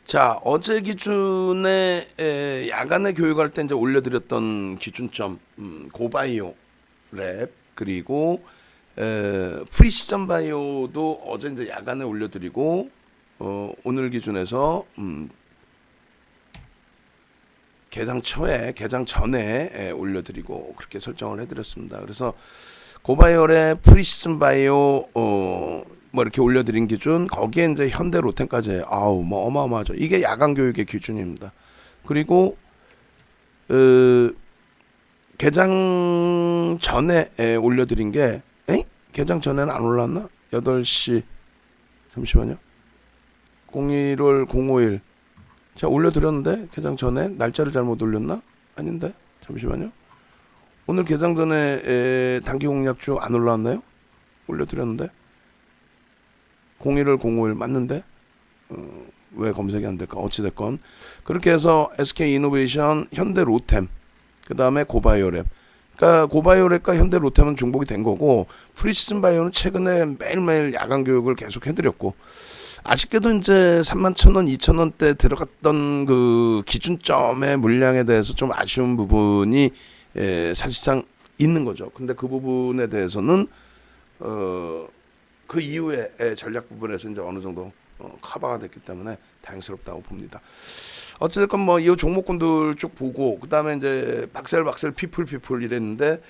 자, 어제 기준에 야간에 교육할 때 이제 올려드렸던 기준점 고바이오 랩 그리고 프리시전 바이오도 어제 이제 야간에 올려드리고 오늘 기준에서 개장 초에 개장 전에 올려드리고 그렇게 설정을 해드렸습니다. 그래서 고바이오랩 프리시즌 바이오 뭐 이렇게 올려드린 기준 거기에 이제 현대 로템까지 아우 뭐 어마어마하죠. 이게 야간 교육의 기준입니다. 그리고 개장 전에 올려드린 게 개장 전에는 안 올랐나? 8시 잠시만요. 01월 051 제가 올려드렸는데 개장 전에 날짜를 잘못 올렸나? 아닌데 잠시만요. 오늘 개장 전에 단기 공략주 안 올라왔나요? 올려드렸는데 01월 051 맞는데 왜 검색이 안 될까? 어찌됐건 그렇게 해서 SK 이노베이션, 현대 로템 그 다음에 고바이오랩 그러니까 고바이오랩과 현대 로템은 중복이 된 거고 프리시즌 바이오는 최근에 매일매일 야간 교육을 계속 해드렸고 아쉽게도 이제 31,000원, 2,000원대 들어갔던 그 기준점의 물량에 대해서 좀 아쉬운 부분이 사실상 있는 거죠. 근데 그 부분에 대해서는 그 이후에 전략 부분에서 이제 어느 정도 커버가 됐기 때문에 다행스럽다고 봅니다. 어쨌든 뭐 이 종목군들 쭉 보고 그 다음에 이제 박셀 피플 이랬는데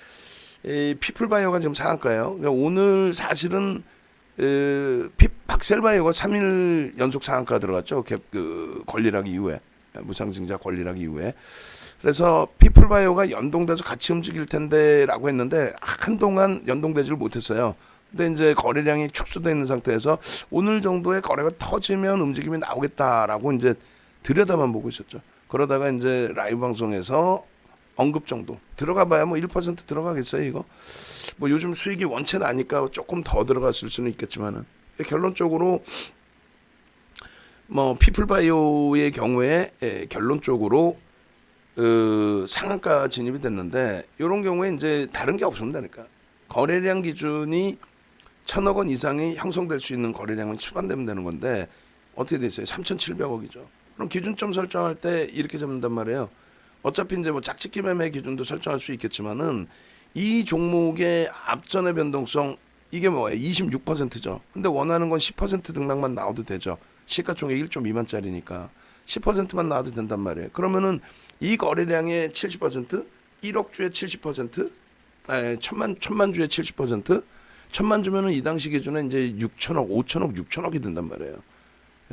이 피플 바이오가 지금 상한가예요. 그러니까 오늘 사실은 박셀 바이오가 3일 연속 상한가 들어갔죠. 그 권리락 이후에 무상증자 권리락 이후에. 그래서 피플 바이오가 연동돼서 같이 움직일 텐데라고 했는데 한동안 연동되지를 못했어요. 근데 이제 거래량이 축소되어 있는 상태에서 오늘 정도의 거래가 터지면 움직임이 나오겠다라고 이제 들여다만 보고 있었죠. 그러다가 이제 라이브 방송에서 언급 정도 들어가봐야 뭐 1% 들어가겠어요 이거. 뭐 요즘 수익이 원체 나니까 조금 더 들어갔을 수는 있겠지만은 결론적으로 뭐 피플바이오의 경우에 결론적으로 상한가 진입이 됐는데 이런 경우에 이제 다른 게 없습니다니까. 거래량 기준이 1,000억 원 이상이 형성될 수 있는 거래량은 수반되면 되는 건데 어떻게 돼 있어요? 3,700억이죠. 그럼 기준점 설정할 때 이렇게 잡는단 말이에요. 어차피 이제 뭐 짝짓기 매매 기준도 설정할 수 있겠지만은 이 종목의 앞전의 변동성 이게 뭐예요? 26%죠. 근데 원하는 건 10% 등락만 나와도 되죠. 시가총액 1조 미만짜리니까 10%만 나와도 된단 말이에요. 그러면은 이 거래량의 70%, 1억 주의 70%, 천만 주의 70%, 천만 주면은 이 당시 기준에 이제 6천억, 5천억, 6천억이 된단 말이에요.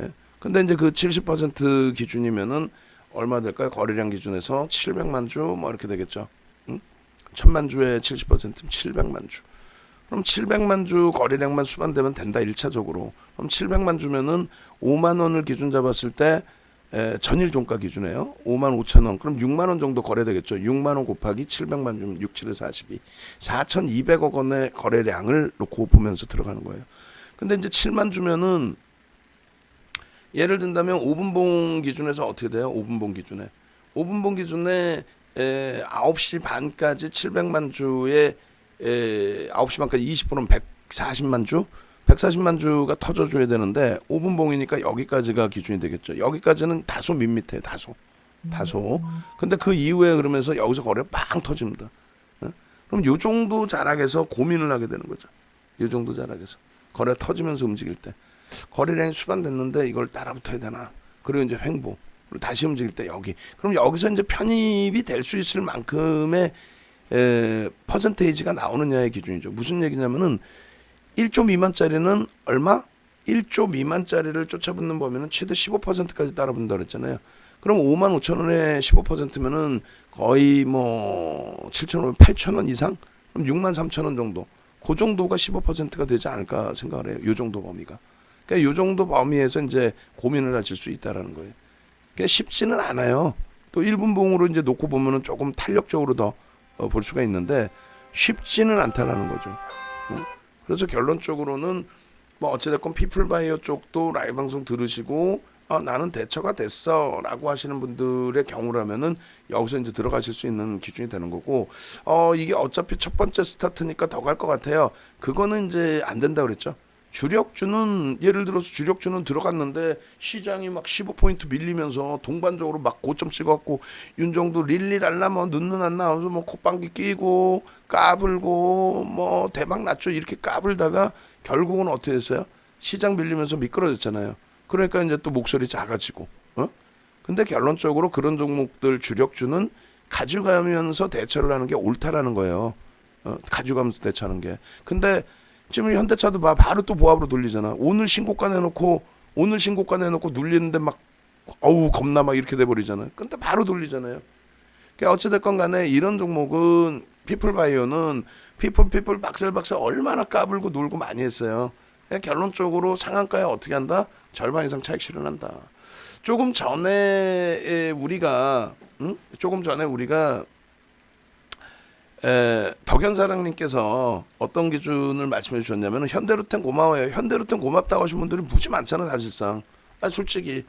예? 근데 이제 그 70% 기준이면은 얼마 될까요? 거래량 기준에서 700만 주 뭐 이렇게 되겠죠. 응? 천만 주에 70%면 700만 주. 그럼 700만 주 거래량만 수반되면 된다 1차적으로. 그럼 700만 주면은 5만 원을 기준 잡았을 때 전일 종가 기준에요. 5만 5천 원. 그럼 6만 원 정도 거래되겠죠. 6만 원 곱하기 700만 주면 6, 7에 42. 4,200억 원의 거래량을 놓고 보면서 들어가는 거예요. 근데 이제 7만 주면은 예를 든다면 5분봉 기준에서 어떻게 돼요? 5분봉 기준에. 5분봉 기준에 9시 반까지 700만 주에 9시 반까지 20%는 140만 주? 140만 주가 터져줘야 되는데 5분봉이니까 여기까지가 기준이 되겠죠. 여기까지는 다소 밋밋해요. 다소. 근데 그 이후에 그러면서 여기서 거래가 빵 터집니다. 그럼 요 정도 자락에서 고민을 하게 되는 거죠. 요 정도 자락에서. 거래 터지면서 움직일 때. 거래량이 수반됐는데 이걸 따라붙어야 되나. 그리고 이제 횡보. 그리고 다시 움직일 때 여기. 그럼 여기서 이제 편입이 될 수 있을 만큼의 퍼센테이지가 나오느냐의 기준이죠. 무슨 얘기냐면은 1조 미만짜리는 얼마? 1조 미만짜리를 쫓아붙는 범위는 최대 15%까지 따라붙는다 그랬잖아요. 그럼 5만 5천 원에 15%면은 거의 뭐 7,500원, 8,000원 이상? 그럼 6만 3천 원 정도. 그 정도가 15%가 되지 않을까 생각을 해요. 요 정도 범위가. 그러니까 요 정도 범위에서 이제 고민을 하실 수 있다라는 거예요. 그러니까 쉽지는 않아요. 또 1분봉으로 이제 놓고 보면은 조금 탄력적으로 더 볼 수가 있는데 쉽지는 않다라는 거죠. 그래서 결론적으로는 뭐 어찌됐건 피플바이오 쪽도 라이브 방송 들으시고 나는 대처가 됐어 라고 하시는 분들의 경우라면은 여기서 이제 들어가실 수 있는 기준이 되는 거고 이게 어차피 첫 번째 스타트니까 더 갈 것 같아요. 그거는 이제 안 된다 그랬죠. 주력주는 예를 들어서 주력주는 들어갔는데 시장이 막 15포인트 밀리면서 동반적으로 막 고점 찍었고 윤종도 릴리랄라 뭐 눈눈 안 나오면서 뭐 콧방귀 끼고 까불고 뭐 대박 났죠. 이렇게 까불다가 결국은 어떻게 됐어요? 시장 밀리면서 미끄러졌잖아요. 그러니까 이제 또 목소리 작아지고 근데 결론적으로 그런 종목들 주력주는 가져가면서 대처를 하는 게 옳다라는 거예요. 가져가면서 대처하는 게. 근데 지금 현대차도 바로 또 보합으로 돌리잖아. 오늘 신고가 내놓고 눌리는데 막 어우 겁나 막 이렇게 돼버리잖아요. 근데 바로 돌리잖아요. 그러니까 어찌됐건 간에 이런 종목은 피플바이오는 피플 박셀 얼마나 까불고 놀고 많이 했어요. 그러니까 결론적으로 상한가에 어떻게 한다? 절반 이상 차익 실현한다. 조금 전에 우리가 덕현 사장님께서 어떤 기준을 말씀해 주셨냐면 현대로템 고마워요. 현대로템 고맙다고 하신 분들이 무지 많잖아 사실상. 솔직히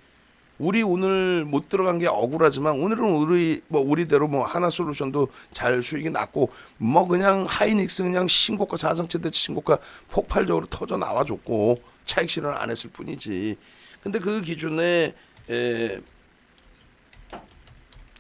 우리 오늘 못 들어간 게 억울하지만 오늘은 우리대로 뭐 하나솔루션도 잘 수익이 났고 뭐 그냥 하이닉스 그냥 신고가 사상 최대치 신고가 폭발적으로 터져 나와줬고 차익 실현 안 했을 뿐이지. 근데 그 기준에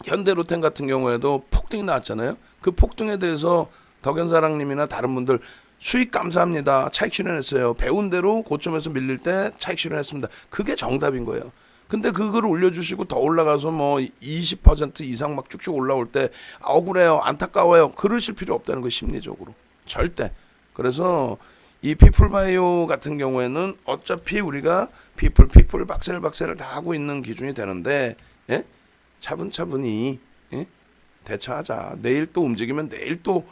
현대로템 같은 경우에도 폭등이 나왔잖아요. 그 폭등에 대해서 덕현 사장님이나 다른 분들 수익 감사합니다. 차익 실현했어요. 배운 대로 고점에서 밀릴 때 차익 실현했습니다. 그게 정답인 거예요. 근데 그걸 올려주시고 더 올라가서 뭐 20% 이상 막 쭉쭉 올라올 때 억울해요. 안타까워요. 그러실 필요 없다는 거 심리적으로. 절대. 그래서 이 피플바이오 같은 경우에는 어차피 우리가 피플 박셀을 다 하고 있는 기준이 되는데 차분히 대처하자. 내일 또 움직이면 내일 또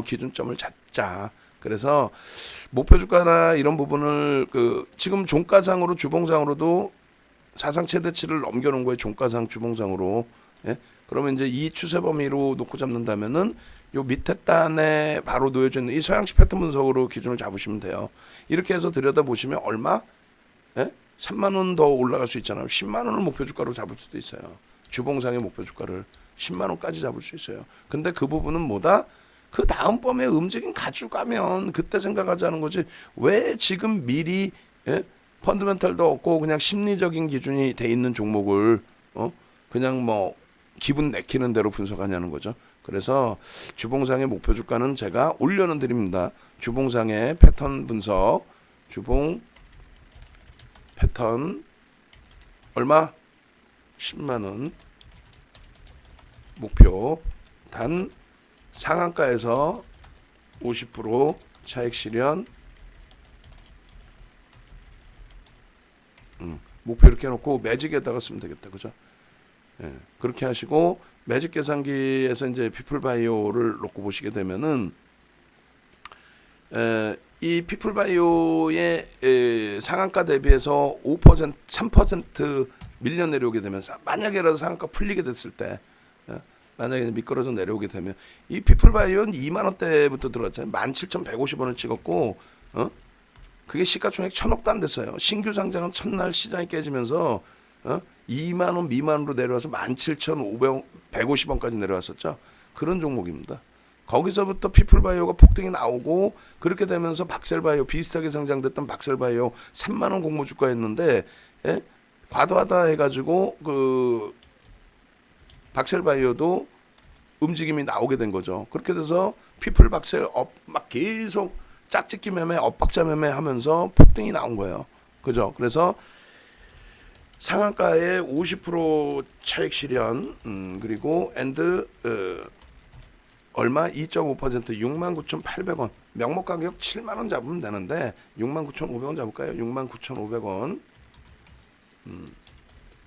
기준점을 잡자. 그래서 목표 주가나 이런 부분을 지금 종가상으로 주봉상으로도 사상 최대치를 넘겨놓은 거예요. 종가상 주봉상으로. 그러면 이제 이 추세 범위로 놓고 잡는다면은 요 밑에 단에 바로 놓여져 있는 이 서양식 패턴 분석으로 기준을 잡으시면 돼요. 이렇게 해서 들여다보시면 얼마? 3만 원 더 올라갈 수 있잖아요. 10만 원을 목표 주가로 잡을 수도 있어요. 주봉상의 목표 주가를 10만 원까지 잡을 수 있어요. 근데 그 부분은 뭐다? 그 다음번에 움직임 가져가면 그때 생각하자는 거지. 왜 지금 미리 펀드멘탈도 없고 그냥 심리적인 기준이 돼 있는 종목을 그냥 뭐 기분 내키는 대로 분석하냐는 거죠. 그래서 주봉상의 목표 주가는 제가 올려는 드립니다. 주봉상의 패턴 분석, 주봉 패턴 얼마? 10만 원 목표. 단 상한가에서 50% 차익 실현. 목표 이렇게 해놓고 매직에다가 쓰면 되겠다, 그죠? 그렇게 하시고 매직 계산기에서 이제 피플바이오를 놓고 보시게 되면은 이 피플바이오의 상한가 대비해서 5%, 3% 밀려 내려오게 되면서 만약에라도 상한가 풀리게 됐을 때 만약에 미끄러져 내려오게 되면 이 피플바이오는 2만 원대부터 들어왔잖아요. 17,150원을 찍었고 그게 시가총액 1,000억도 안 됐어요. 신규 상장은 첫날 시장이 깨지면서 2만 원 미만으로 내려와서 17,150원까지 내려왔었죠. 그런 종목입니다. 거기서부터 피플바이오가 폭등이 나오고 그렇게 되면서 박셀바이오 비슷하게 상장됐던 박셀바이오 3만 원 공모 주가였는데 과도하다 해가지고 그 박셀바이오도 움직임이 나오게 된 거죠. 그렇게 돼서 피플 박셀 막 계속 짝짓기 매매, 엇박자 매매 하면서 폭등이 나온 거예요. 그죠? 그래서 상한가에 50% 차익 실현, 그리고 엔드 얼마? 2.5% 69,800원. 명목 가격 7만 원 잡으면 되는데 69,500원 잡을까요? 69,500원.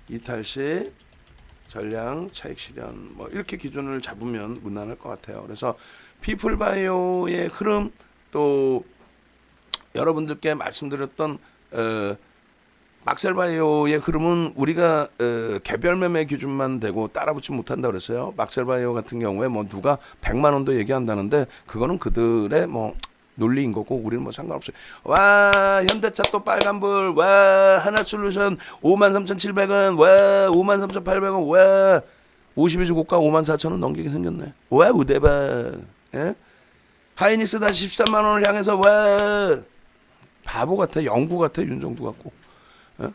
이탈시 전량 차익 실현 뭐 이렇게 기준을 잡으면 무난할 것 같아요. 그래서 피플바이오의 흐름 또 여러분들께 말씀드렸던 막셀바이오의 흐름은 우리가 개별 매매 기준만 되고 따라붙지 못한다 그랬어요. 막셀바이오 같은 경우에 뭐 누가 100만 원도 얘기한다는데 그거는 그들의 뭐 논리인 거고 우리는 뭐 상관없어요. 와 현대차 또 빨간불, 와 하나솔루션 53,700원, 와 53,800원, 와 52주 고가 54,000원 넘기게 생겼네. 와 우대박. 하이닉스 다시 13만 원을 향해서 와 바보 같아, 영구 같아, 윤정두 같고. 어?